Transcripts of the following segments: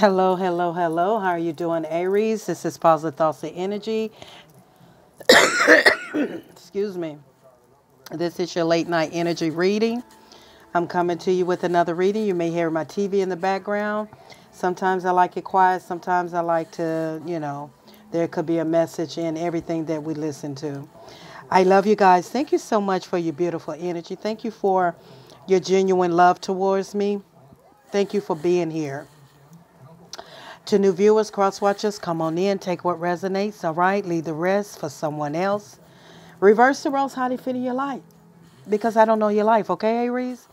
Hello, hello, hello. How are you doing, Aries? This is Positive Thoughts and Energy. Excuse me. This is your late night energy reading. I'm coming to you with another reading. You may hear my TV in the background. Sometimes I like it quiet. Sometimes I like to, there could be a message in everything that we listen to. I love you guys. Thank you so much for your beautiful energy. Thank you for your genuine love towards me. Thank you for being here. To new viewers, cross watchers, come on in, take what resonates, all right? Leave the rest for someone else. Reverse the roles, how they fit in your life. Because I don't know your life, okay, Aries?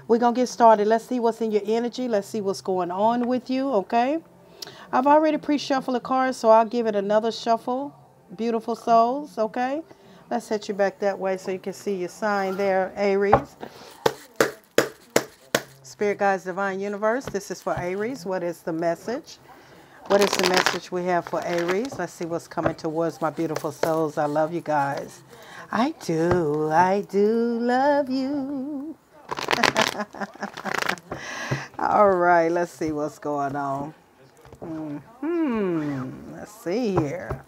We're going to get started. Let's see what's in your energy. Let's see what's going on with you, okay? I've already pre-shuffled the cards, so I'll give it another shuffle. Beautiful souls, okay? Let's set you back that way so you can see your sign there, Aries. Spirit Guides, Divine Universe, this is for Aries. What is the message? What is the message we have for Aries? Let's see what's coming towards my beautiful souls. I love you guys. I do love you. All right, let's see what's going on. Let's see here.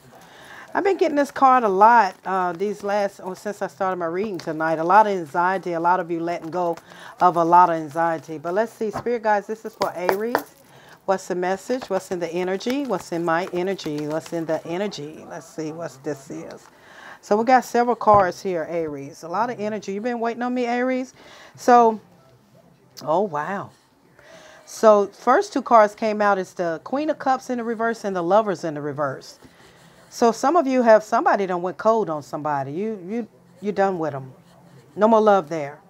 I've been getting this card a lot since I started my reading tonight. A lot of anxiety, a lot of you letting go of a lot of anxiety. But let's see, Spirit Guides, this is for Aries. What's the message? What's in the energy? What's in my energy? What's in the energy? Let's see what this is. So we got several cards here, Aries. A lot of energy. You've been waiting on me, Aries? So, oh, wow. So first two cards came out is the Queen of Cups in the reverse and the Lovers in the reverse. So some of you have somebody done went cold on somebody. You're done with them. No more love there.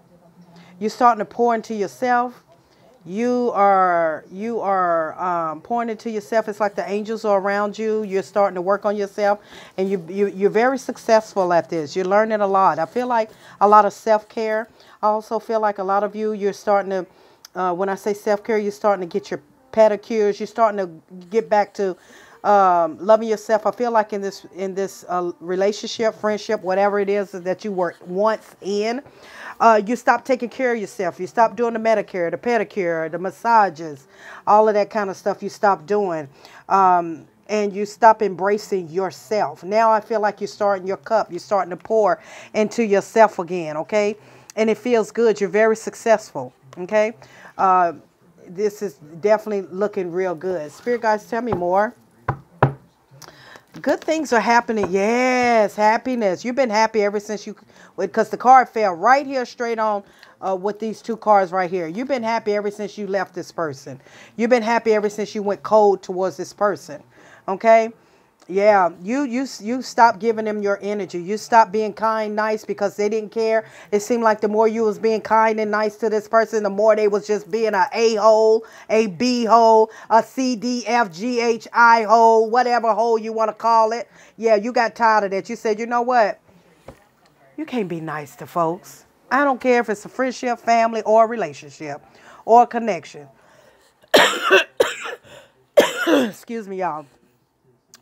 You're starting to pour into yourself. You are pouring into yourself. It's like the angels are around you. You're starting to work on yourself, and you're very successful at this. You're learning a lot. I feel like a lot of self-care. I also feel like a lot of you're starting to, when I say self-care, you're starting to get your pedicures. You're starting to get back to loving yourself. I feel like in this relationship, friendship, whatever it is that you were once in, you stop taking care of yourself. You stop doing the Medicare, the pedicure, the massages, all of that kind of stuff you stop doing. And you stop embracing yourself. Now I feel like you're starting your cup. You're starting to pour into yourself again, okay? And it feels good. You're very successful, okay? This is definitely looking real good. Spirit guides, tell me more. Good things are happening. Yes, happiness. You've been happy ever since because the card fell right here straight on with these two cards right here. You've been happy ever since you left this person. You've been happy ever since you went cold towards this person. Okay? Yeah, you stopped giving them your energy. You stopped being kind, nice because they didn't care. It seemed like the more you was being kind and nice to this person, the more they was just being a A-hole, a B-hole, a C, D, F, G, H, I hole, whatever hole you want to call it. Yeah, you got tired of that. You said, you know what? You can't be nice to folks. I don't care if it's a friendship, family, or a relationship, or a connection. Excuse me, y'all.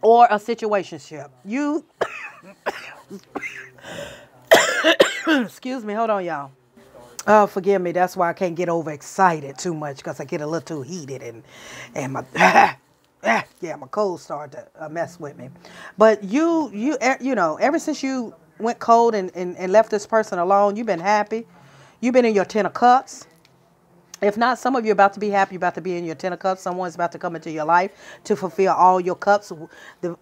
Or a situationship. You, excuse me, hold on, y'all. Oh, forgive me. That's why I can't get overexcited too much because I get a little too heated and my, yeah, my cold started to mess with me. But you know, ever since you went cold and left this person alone, you've been happy. You've been in your 10 of cups. If not, some of you are about to be happy, about to be in your 10 of cups. Someone's about to come into your life to fulfill all your cups,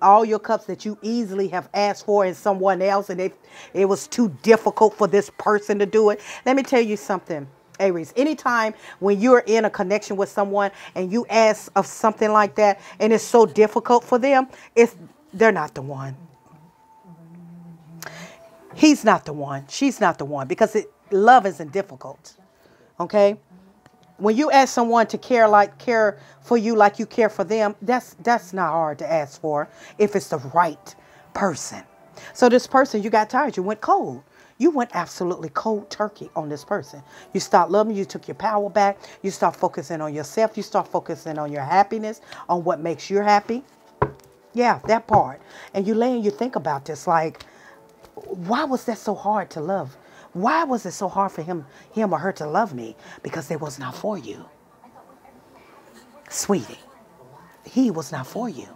all your cups that you easily have asked for in someone else, and it was too difficult for this person to do it. Let me tell you something, Aries. Anytime when you're in a connection with someone and you ask of something like that, and it's so difficult for them, they're not the one. He's not the one. She's not the one, because love isn't difficult. Okay. When you ask someone to care for you like you care for them, that's not hard to ask for if it's the right person. So this person, you got tired. You went cold. You went absolutely cold turkey on this person. You stopped loving. You took your power back. You start focusing on yourself. You start focusing on your happiness, on what makes you happy. Yeah, that part. And you lay and you think about this, like, why was that so hard to love? Why was it so hard for him or her to love me? Because they was not for you. Sweetie, he was not for you.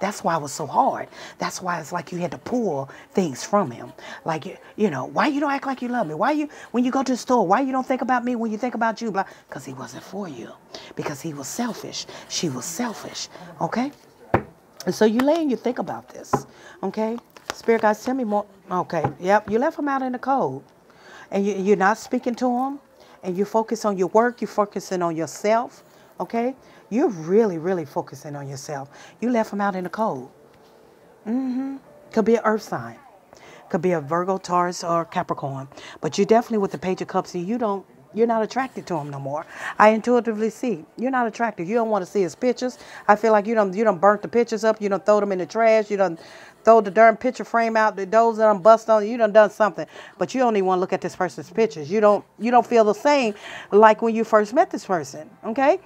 That's why it was so hard. That's why it's like you had to pull things from him. Like, you know, why you don't act like you love me? Why you, when you go to the store, why you don't think about me when you think about you? Because he wasn't for you. Because he was selfish. She was selfish. Okay? And so you lay and you think about this. Okay? Spirit guys, tell me more. Okay. Yep. You left him out in the cold. And you're not speaking to him. And you focus on your work. You're focusing on yourself. Okay? You're really, really focusing on yourself. You left him out in the cold. Could be an earth sign. Could be a Virgo, Taurus, or Capricorn. But you definitely, with the Page of Cups, you're not attracted to him no more. I intuitively see. You're not attracted. You don't want to see his pictures. I feel like you done burnt the pictures up. You done throw them in the trash. You done throw the darn picture frame out. The those that done bust on you. Done something. But you don't even want to look at this person's pictures. You don't feel the same like when you first met this person. Okay?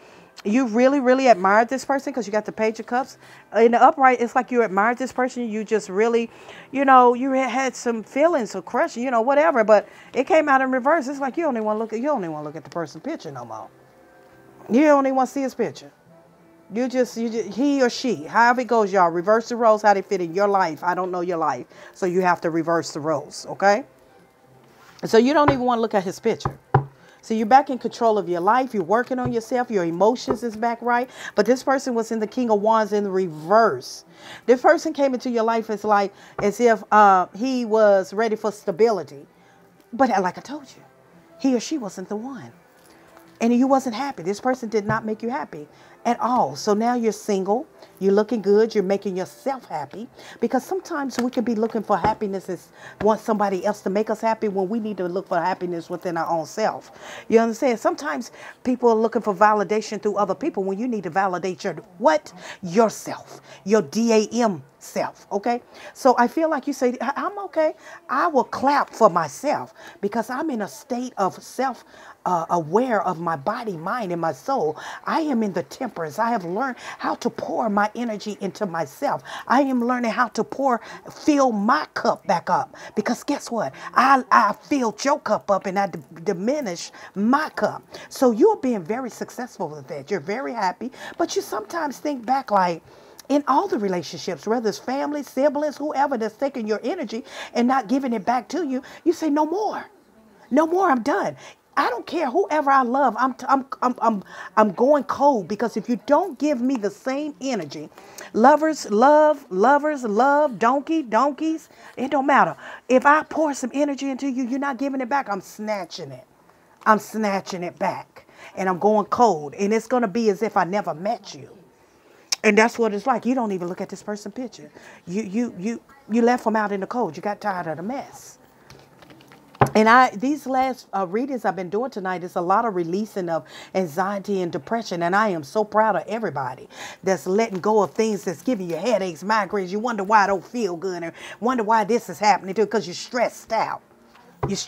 You really, really admired this person because you got the Page of Cups. In the upright, it's like you admired this person. You just really, you had some feelings of crush, whatever. But it came out in reverse. It's like you don't even want to look at the person's picture no more. You don't even want to see his picture. You just, he or she, however it goes, y'all. Reverse the roles, how they fit in your life. I don't know your life. So you have to reverse the roles, okay? So you don't even want to look at his picture. So you're back in control of your life. You're working on yourself. Your emotions is back right. But this person was in the King of Wands in reverse. This person came into your life as if he was ready for stability. But like I told you, he or she wasn't the one. And you wasn't happy. This person did not make you happy at all. So now you're single. You're looking good. You're making yourself happy. Because sometimes we can be looking for happiness and want somebody else to make us happy when we need to look for happiness within our own self. You understand? Sometimes people are looking for validation through other people when you need to validate yourself, your DAM self. Okay. So I feel like you say, I'm okay. I will clap for myself because I'm in a state of aware of my body, mind, and my soul. I am in the temperance. I have learned how to pour my energy into myself. I am learning how to fill my cup back up. Because guess what? I filled your cup up and I diminish my cup. So you're being very successful with that. You're very happy. But you sometimes think back like, in all the relationships, whether it's family, siblings, whoever that's taking your energy and not giving it back to you, you say, no more. No more. I'm done. I don't care whoever I love. I'm going cold because if you don't give me the same energy, lovers love, donkeys, it don't matter. If I pour some energy into you, you're not giving it back. I'm snatching it. I'm snatching it back and I'm going cold and it's going to be as if I never met you. And that's what it's like. You don't even look at this person's picture. You left them out in the cold. You got tired of the mess. And these last readings I've been doing tonight is a lot of releasing of anxiety and depression. And I am so proud of everybody that's letting go of things that's giving you headaches, migraines. You wonder why I don't feel good or wonder why this is happening to you because you're stressed out.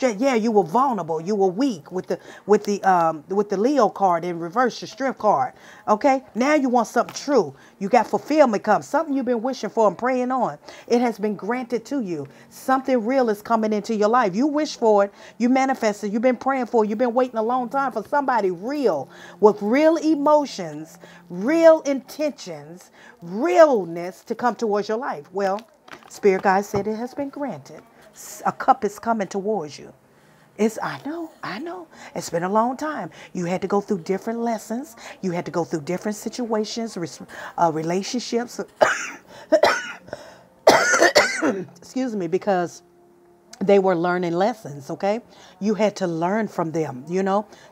Yeah, you were vulnerable. You were weak with the Leo card in reverse, your strength card. Okay, now you want something true. You got fulfillment come. Something you've been wishing for and praying on. It has been granted to you. Something real is coming into your life. You wish for it. You manifested. You've been praying for it. You've been waiting a long time for somebody real with real emotions, real intentions, realness to come towards your life. Well, Spirit guide said it has been granted. A cup is coming towards you. I know. It's been a long time. You had to go through different lessons. You had to go through different situations, relationships. Excuse me, because they were learning lessons, okay? You had to learn from them,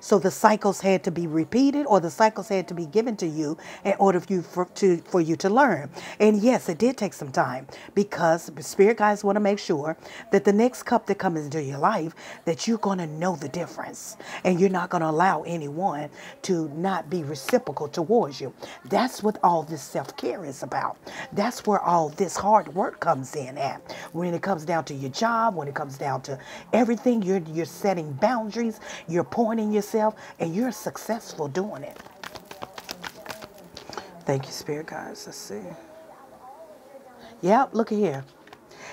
So the cycles had to be repeated or the cycles had to be given to you in order for you to learn. And yes, it did take some time because spirit guides want to make sure that the next cup that comes into your life, that you're going to know the difference and you're not going to allow anyone to not be reciprocal towards you. That's what all this self-care is about. That's where all this hard work comes in at. When it comes down to your job, when it comes down to everything, you're setting boundaries, you're pointing yourself, and you're successful doing it. Thank you, Spirit guides. Let's see. Yep, look at here.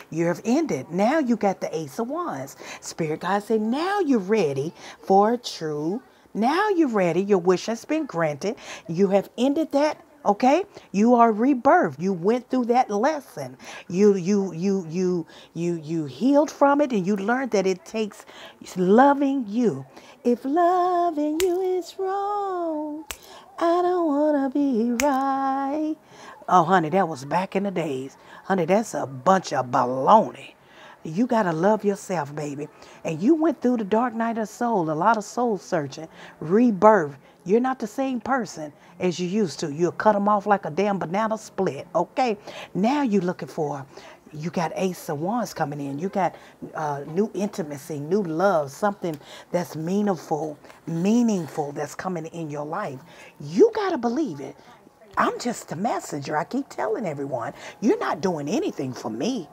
You have ended. Now you got the Ace of Wands. Spirit guides say, now you're ready for a true. Now you're ready. Your wish has been granted. You have ended that Okay, you are rebirthed. You went through that lesson. You healed from it, and you learned that it takes loving you. If loving you is wrong, I don't wanna be right. Oh, honey, that was back in the days. Honey, that's a bunch of baloney. You got to love yourself, baby. And you went through the dark night of soul, a lot of soul searching, rebirth. You're not the same person as you used to. You'll cut them off like a damn banana split, okay? Now you're looking for, you got Ace of Wands coming in. You got new intimacy, new love, something that's meaningful that's coming in your life. You got to believe it. I'm just a messenger. I keep telling everyone, you're not doing anything for me.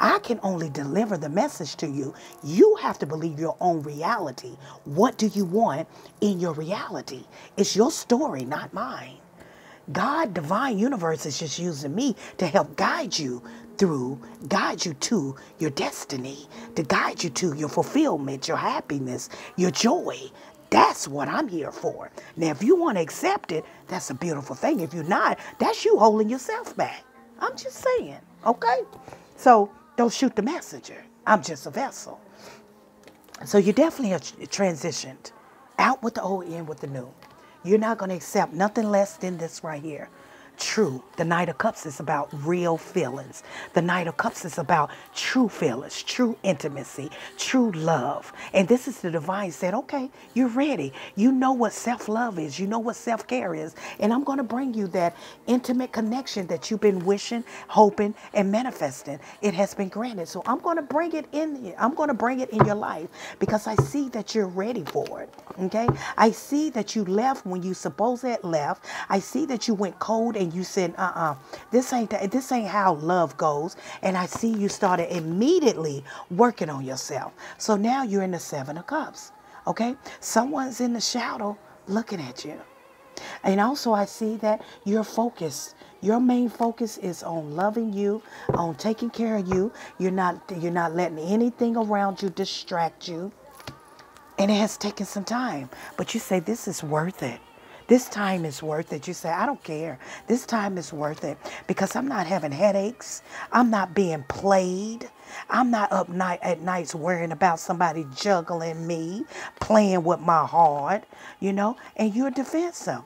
I can only deliver the message to you. You have to believe your own reality. What do you want in your reality? It's your story, not mine. God, divine universe is just using me to help guide you to your destiny, to guide you to your fulfillment, your happiness, your joy. That's what I'm here for. Now, if you want to accept it, that's a beautiful thing. If you're not, that's you holding yourself back. I'm just saying, okay? So don't shoot the messenger. I'm just a vessel. So you definitely have transitioned out with the old, in with the new. You're not going to accept nothing less than this right here. True. The Knight of Cups is about real feelings. The Knight of Cups is about true feelings, true intimacy, true love. And this is the divine said, okay, you're ready. You know what self-love is. You know what self-care is. And I'm going to bring you that intimate connection that you've been wishing, hoping, and manifesting. It has been granted. So I'm going to bring it in here. I'm going to bring it in your life because I see that you're ready for it. Okay? I see that you left when you supposed to have left. I see that you went cold and you said, this ain't how love goes. And I see you started immediately working on yourself. So now you're in the Seven of Cups. Okay? Someone's in the shadow looking at you. And also I see that you're focused. Your main focus is on loving you, on taking care of you. You're not letting anything around you distract you. And it has taken some time. But you say, this is worth it. This time is worth it. You say, I don't care. This time is worth it because I'm not having headaches. I'm not being played. I'm not up at nights worrying about somebody juggling me, playing with my heart, and you're defensive.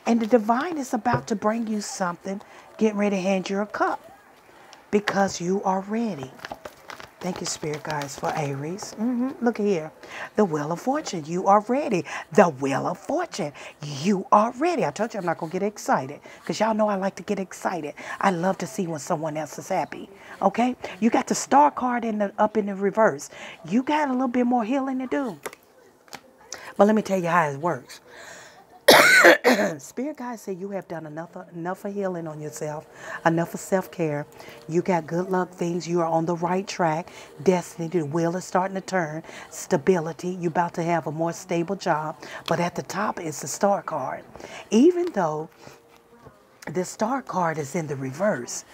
And the divine is about to bring you something, getting ready to hand you a cup because you are ready. Thank you, Spirit Guides, for Aries. Look here. The Wheel of Fortune. You are ready. The Wheel of Fortune. You are ready. I told you I'm not going to get excited because y'all know I like to get excited. I love to see when someone else is happy. Okay? You got the Star card up in the reverse. You got a little bit more healing to do. But let me tell you how it works. Spirit guides say you have done enough of healing on yourself, enough of self-care. You got good luck things. You are on the right track. Destiny, the wheel is starting to turn. Stability, you're about to have a more stable job. But at the top is the Star card. Even though the Star card is in the reverse,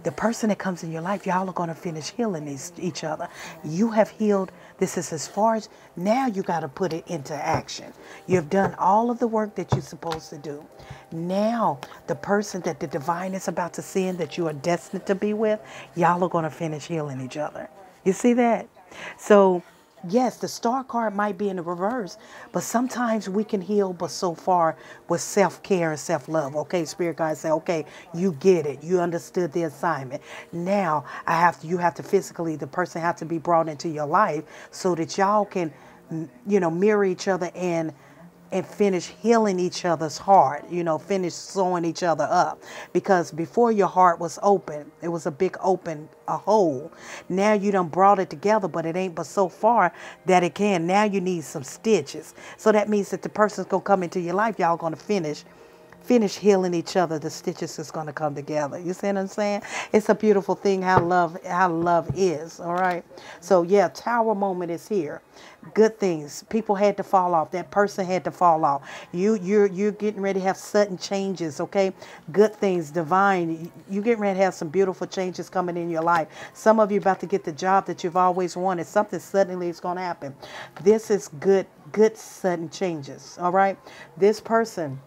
the person that comes in your life, y'all are going to finish healing each other. You have healed. This is as far as now you got to put it into action. You've done all of the work that you're supposed to do. Now, the person that the divine is about to send that you are destined to be with, y'all are going to finish healing each other. You see that? So, yes, the Star card might be in the reverse, but sometimes we can heal, but so far with self-care and self-love. Okay, Spirit guides say, okay, you get it. You understood the assignment. Now, you have to physically, the person has to be brought into your life so that y'all can, mirror each other and finish healing each other's heart, finish sewing each other up. Because before your heart was open, it was a big open, a hole. Now you done brought it together, but it ain't but so far that it can. Now you need some stitches. So that means that the person's going to come into your life, y'all going to finish healing each other. The stitches is going to come together. You see what I'm saying? It's a beautiful thing how love is. All right. So yeah, Tower moment is here. Good things. People had to fall off. That person had to fall off. You're getting ready to have sudden changes. Okay. Good things. Divine. You getting ready to have some beautiful changes coming in your life. Some of you about to get the job that you've always wanted. Something suddenly is going to happen. This is good sudden changes. All right. This person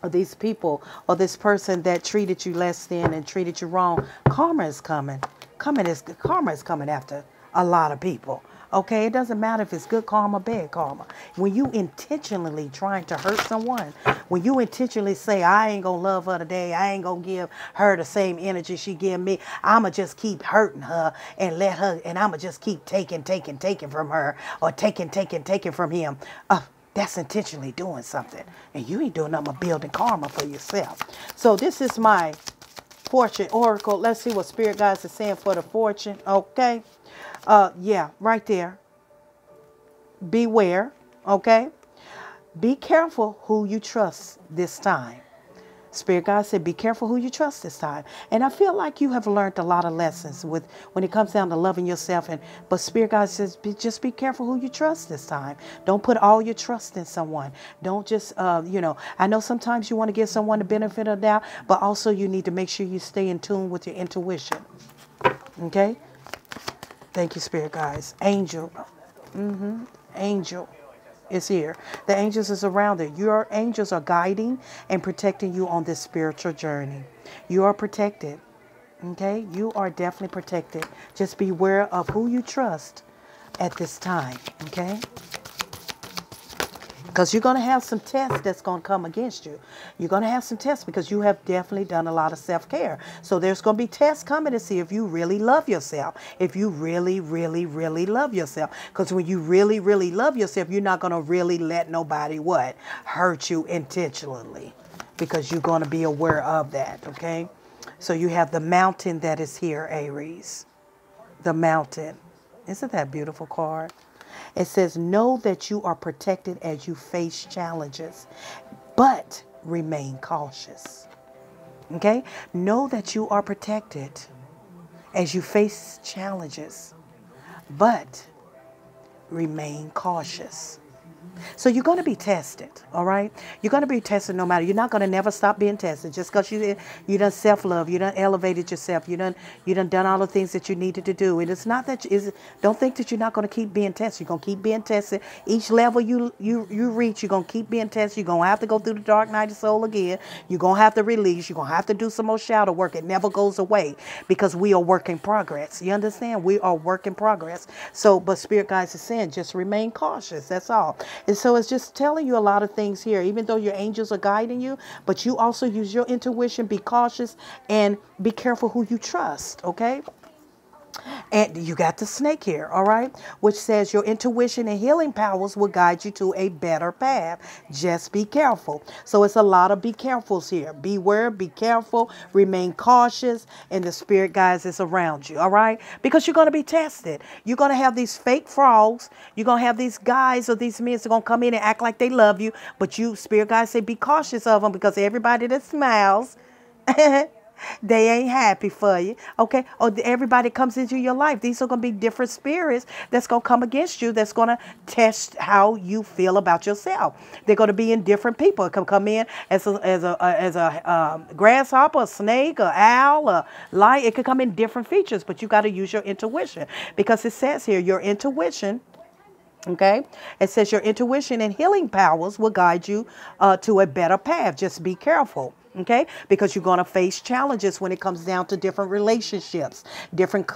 or these people or this person that treated you less than and treated you wrong, karma is coming. Karma is coming after a lot of people. Okay, it doesn't matter if it's good karma, bad karma. When you intentionally trying to hurt someone, when you intentionally say, I ain't gonna love her today, I ain't gonna give her the same energy she give me, I'ma just keep hurting her and let her, and I'ma just keep taking from her, or taking from him. That's intentionally doing something. And you ain't doing nothing but building karma for yourself. So this is my fortune oracle. Let's see what spirit guides are saying for the fortune. Okay. Yeah, right there. Beware. Okay. Be careful who you trust this time. Spirit guide said, be careful who you trust this time. And I feel like you have learned a lot of lessons with when it comes down to loving yourself. But Spirit guide says, just be careful who you trust this time. Don't put all your trust in someone. Don't just, I know sometimes you want to give someone the benefit of the doubt, but also you need to make sure you stay in tune with your intuition. Okay? Thank you, Spirit guides. Angel. Angel is here. The angels is around it. Your angels are guiding and protecting you on this spiritual journey. You are protected. Okay? You are definitely protected. Just beware of who you trust at this time. Okay? Because you're going to have some tests that's going to come against you. You're going to have some tests because you have definitely done a lot of self-care. So there's going to be tests coming to see if you really love yourself. If you really, really, really love yourself. Because when you really, really love yourself, you're not going to really let nobody what? Hurt you intentionally. Because you're going to be aware of that. Okay? So you have the mountain that is here, Aries. The mountain. Isn't that a beautiful card? It says, know that you are protected as you face challenges, but remain cautious. Okay? Know that you are protected as you face challenges, but remain cautious. So you're going to be tested, all right? You're going to be tested no matter. You're not going to never stop being tested just because you done self-love. You done elevated yourself. You done all the things that you needed to do. And it's not that don't think that you're not going to keep being tested. You're going to keep being tested. Each level you reach, you're going to keep being tested. You're going to have to go through the dark night of soul again. You're going to have to release. You're going to have to do some more shadow work. It never goes away because we are work in progress. You understand? We are work in progress. So, but Spirit guides are saying, just remain cautious. That's all. And so it's just telling you a lot of things here, even though your angels are guiding you, but you also use your intuition, be cautious, and be careful who you trust, okay? And you got the snake here, all right, which says your intuition and healing powers will guide you to a better path. Just be careful. So it's a lot of be carefuls here. Beware, be careful, remain cautious, and the spirit guides is around you, all right? Because you're going to be tested. You're going to have these fake frogs. You're going to have these guys or these men that are going to come in and act like they love you, but you, spirit guides say, be cautious of them because everybody that smiles they ain't happy for you, okay? Or everybody comes into your life. These are going to be different spirits that's going to come against you, that's going to test how you feel about yourself. They're going to be in different people. It can come in as a grasshopper, a snake, a owl, a lion. It could come in different features, but you got to use your intuition because it says here, your intuition. Okay, it says your intuition and healing powers will guide you to a better path. Just be careful. Okay, because you're going to face challenges when it comes down to different relationships, different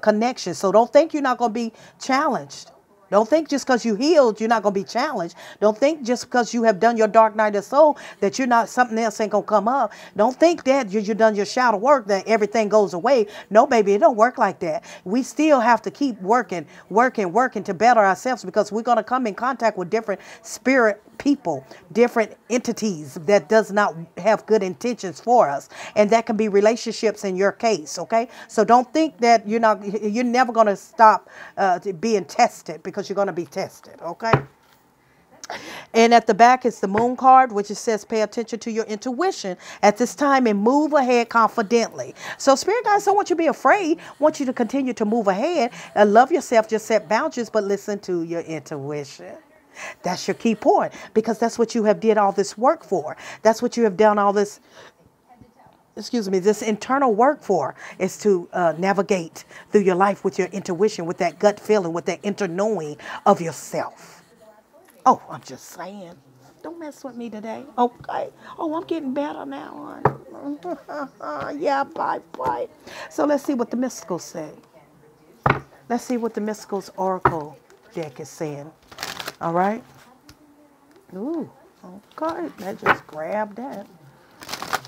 connections. So don't think you're not going to be challenged. Don't think just because you healed, you're not going to be challenged. Don't think just because you have done your dark night of soul that you're not, something else ain't going to come up. Don't think that you've done your shadow work, that everything goes away. No, baby, it don't work like that. We still have to keep working to better ourselves because we're going to come in contact with different spirit people, different entities that does not have good intentions for us. And that can be relationships in your case, okay? So don't think that you're never going to stop being tested because you're going to be tested, okay? And at the back is the moon card, which it says pay attention to your intuition at this time and move ahead confidently. So spirit guides don't want you to be afraid, want you to continue to move ahead and love yourself, just set boundaries, but listen to your intuition. That's your key point because that's what you have did all this work for. That's what you have done all this, this internal work for, is to navigate through your life with your intuition, with that gut feeling, with that inner knowing of yourself. Oh, I'm just saying. Don't mess with me today. Okay. Oh, I'm getting better now. Yeah, bye, bye. So let's see what the mysticals say. Let's see what the mysticals oracle deck is saying. All right. Ooh. Okay. That just grabbed that.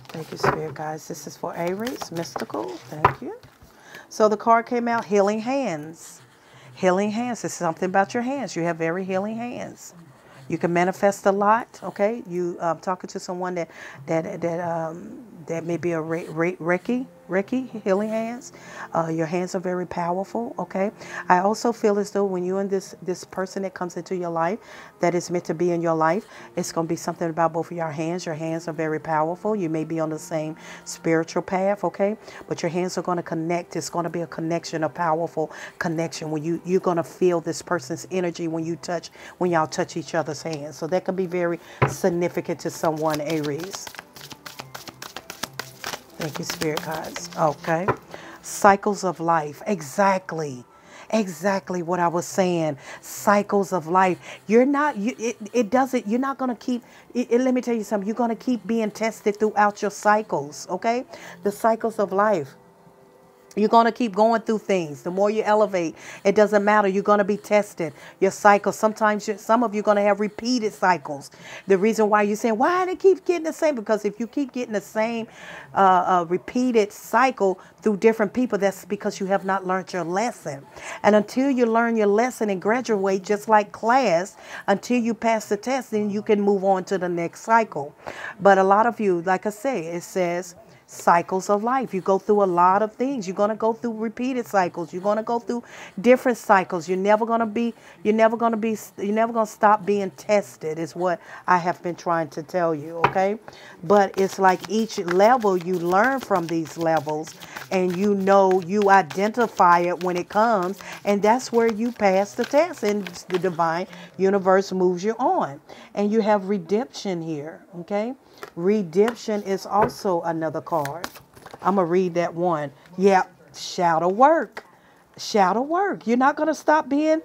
Thank you, Spirit guys. This is for Aries, mystical. Thank you. So the card came out, healing hands. Healing hands. This is something about your hands. You have very healing hands. You can manifest a lot. Okay. You talking to someone that may be a Reiki healing hands. Your hands are very powerful. Okay. I also feel as though when you and this person that comes into your life, that is meant to be in your life, it's going to be something about both of your hands. Your hands are very powerful. You may be on the same spiritual path. Okay. But your hands are going to connect. It's going to be a connection, a powerful connection when you're going to feel this person's energy when y'all touch each other's hands. So that could be very significant to someone, Aries. Thank you, Spirit guides. Okay. Cycles of life. Exactly what I was saying. Cycles of life. You're not, you're not going to keep, let me tell you something. You're going to keep being tested throughout your cycles. Okay. The cycles of life. You're going to keep going through things. The more you elevate, it doesn't matter. You're going to be tested. Your cycles, sometimes some of you are going to have repeated cycles. The reason why you're saying, why do they keep getting the same? Because if you keep getting the same repeated cycle through different people, that's because you have not learned your lesson. And until you learn your lesson and graduate, just like class, until you pass the test, then you can move on to the next cycle. But a lot of you, like I say, it says, cycles of life. You go through a lot of things. You're going to go through repeated cycles. You're going to go through different cycles. You're never going to stop being tested is what I have been trying to tell you. Okay. But it's like each level you learn from these levels and you identify it when it comes. And that's where you pass the test and the divine universe moves you on. And you have redemption here. Okay. Redemption is also another card. I'm going to read that one. Yeah, shadow work. Shadow work. You're not going to stop being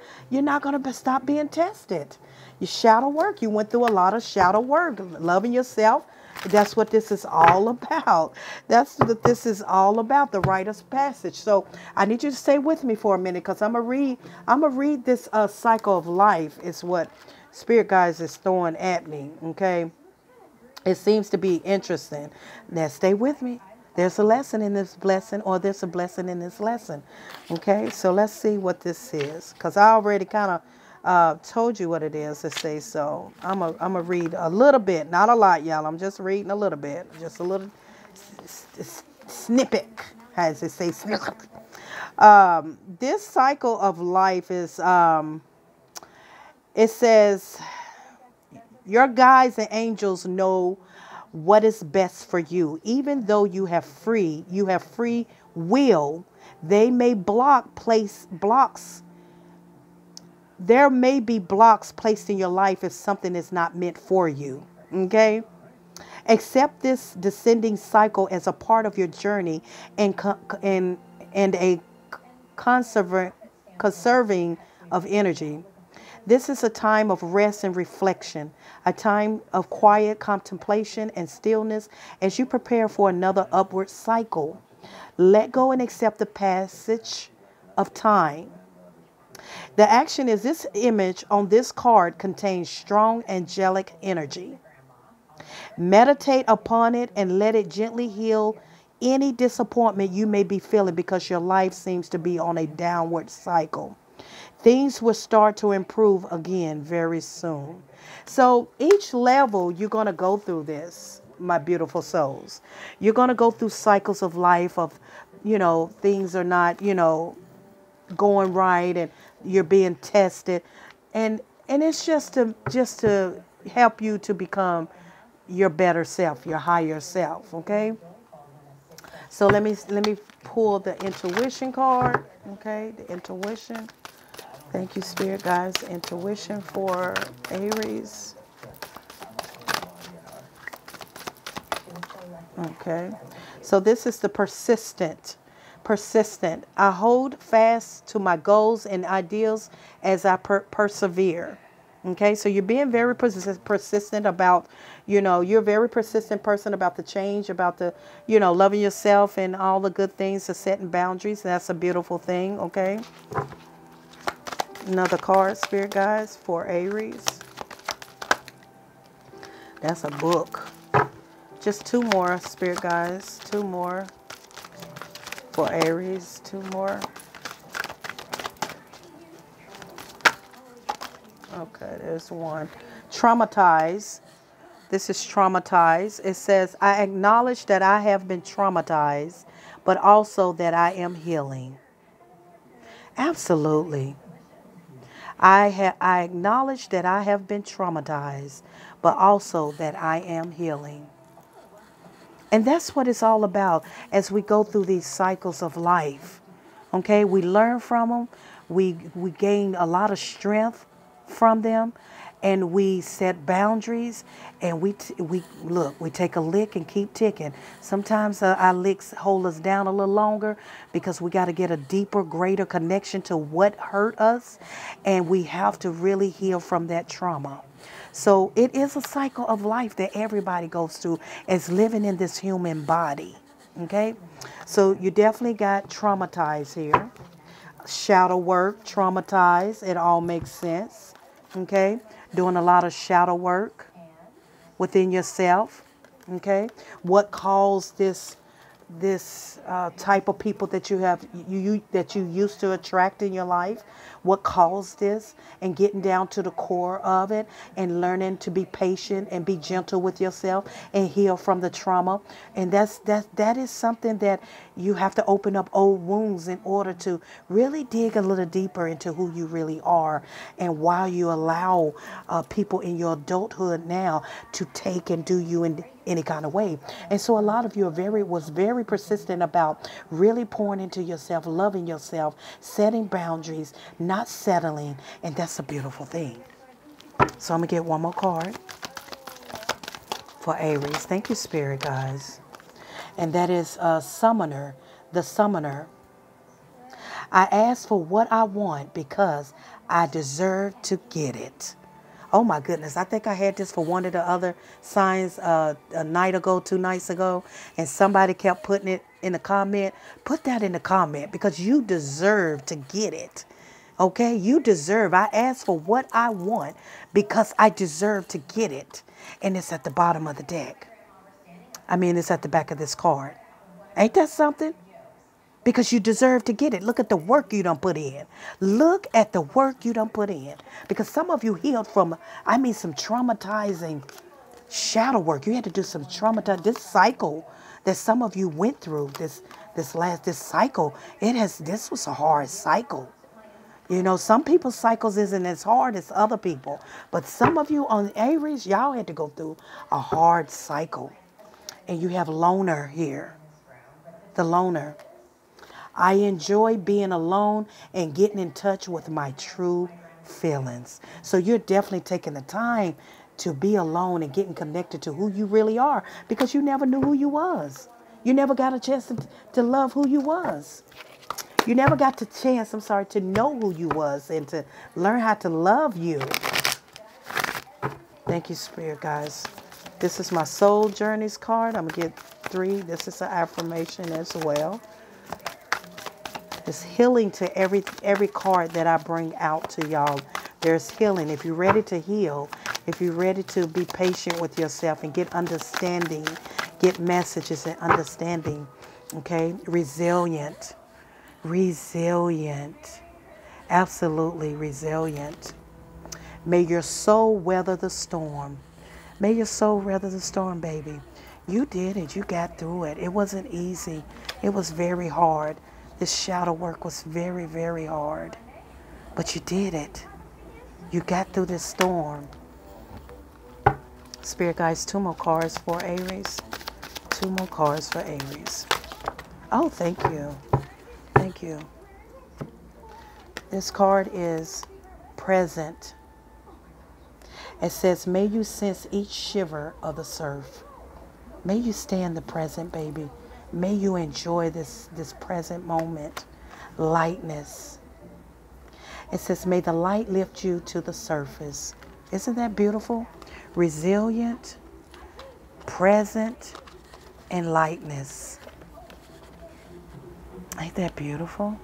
tested. You shadow work. You went through a lot of shadow work. Loving yourself. That's what this is all about. That's what this is all about, the writer's passage. So I need you to stay with me for a minute because I'm going to read this cycle of life is what Spirit Guides is throwing at me. Okay. It seems to be interesting. Now stay with me. There's a lesson in this blessing, or there's a blessing in this lesson. Okay, so let's see what this is. Because I already kind of told you what it is to say. So I'm a read a little bit. Not a lot, y'all. I'm just reading a little bit. Just a little snippet, as they say, snippet. This cycle of life is, it says, your guides and angels know what is best for you. Even though you have free will, they may blocks. There may be blocks placed in your life if something is not meant for you. Okay? Accept this descending cycle as a part of your journey and a conserving of energy. This is a time of rest and reflection, a time of quiet contemplation and stillness as you prepare for another upward cycle. Let go and accept the passage of time. The action is this image on this card contains strong angelic energy. Meditate upon it and let it gently heal any disappointment you may be feeling because your life seems to be on a downward cycle. Things will start to improve again very soon. So each level you're going to go through this, my beautiful souls. You're going to go through cycles of life of, things are not, going right and you're being tested. And it's just to help you to become your better self, your higher self, okay? So let me pull the intuition card, okay? The intuition. Thank you, Spirit Guides. Intuition for Aries. Okay. So this is the persistent. I hold fast to my goals and ideals as I persevere. Okay, so you're being very persistent about, you're a very persistent person about the change, about the, loving yourself and all the good things, the setting boundaries. That's a beautiful thing, okay? Another card, Spirit Guides, for Aries. That's a book. Just two more, Spirit Guides. Two more for Aries. Two more. Okay, there's one. Traumatize. This is traumatized. It says, I acknowledge that I have been traumatized, but also that I am healing. Absolutely. I acknowledge that I have been traumatized, but also that I am healing. And that's what it's all about as we go through these cycles of life. Okay, we learn from them. We gain a lot of strength from them, and we set boundaries, and we take a lick and keep ticking. Sometimes our licks hold us down a little longer because we got to get a deeper, greater connection to what hurt us, and we have to really heal from that trauma. So it is a cycle of life that everybody goes through as living in this human body. Okay, so you definitely got traumatized here. Shadow work, traumatized, it all makes sense. Okay, doing a lot of shadow work within yourself. Okay, what caused this type of people that that you used to attract in your life? What caused this? And getting down to the core of it and learning to be patient and be gentle with yourself and heal from the trauma. And that is something that you have to open up old wounds in order to really dig a little deeper into who you really are, and why you allow people in your adulthood now to take and do you in any kind of way. And so a lot of you was very persistent about really pouring into yourself, loving yourself, setting boundaries, not settling, and that's a beautiful thing. So I'm gonna get one more card for Aries. Thank you, Spirit Guys. And that is Summoner, the Summoner. I ask for what I want because I deserve to get it. Oh my goodness, I think I had this for one of the other signs a night ago, 2 nights ago, and somebody kept putting it in the comment. Put that in the comment because you deserve to get it. Okay, you deserve. I ask for what I want because I deserve to get it. And it's at the bottom of the deck. I mean, it's at the back of this card. Ain't that something? Because you deserve to get it. Look at the work you done put in. Look at the work you done put in. Because some of you healed from, some traumatizing shadow work. You had to do some this cycle that some of you went through, this cycle. This was a hard cycle. Some people's cycles isn't as hard as other people. But some of you on Aries, y'all had to go through a hard cycle. And you have loner here. The loner. I enjoy being alone and getting in touch with my true feelings. So you're definitely taking the time to be alone and getting connected to who you really are, because you never knew who you was. You never got a chance to love who you was. You never got the chance, to know who you was and to learn how to love you. Thank you, Spirit Guys. This is my Soul Journeys card. I'm going to get 3. This is an affirmation as well. It's healing to every card that I bring out to y'all. There's healing. If you're ready to heal, if you're ready to be patient with yourself and get understanding, get messages and understanding, okay? Resilient. Resilient. Absolutely resilient. May your soul weather the storm. May your soul weather the storm, baby. You did it. You got through it. It wasn't easy. It was very hard. This shadow work was very, very hard. But you did it. You got through this storm. Spirit Guides, 2 more cards for Aries. 2 more cards for Aries. Oh, thank you. Thank you. This card is present. It says, may you sense each shiver of the surf. May you stay in the present, baby. May you enjoy this present moment. Lightness. It says, may the light lift you to the surface. Isn't that beautiful? Resilient, present, and lightness. Ain't that beautiful?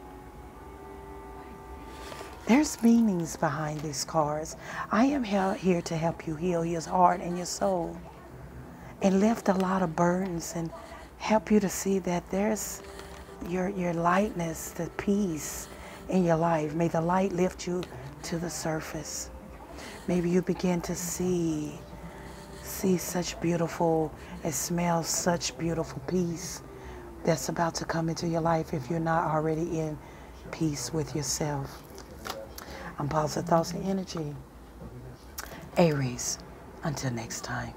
There's meanings behind these cards. I am here to help you heal your heart and your soul and lift a lot of burdens and help you to see that there's your lightness, the peace in your life. May the light lift you to the surface. Maybe you begin to see such beautiful and smell such beautiful peace that's about to come into your life if you're not already in peace with yourself. I'm Positive Thoughts and Energy. Aries. Until next time.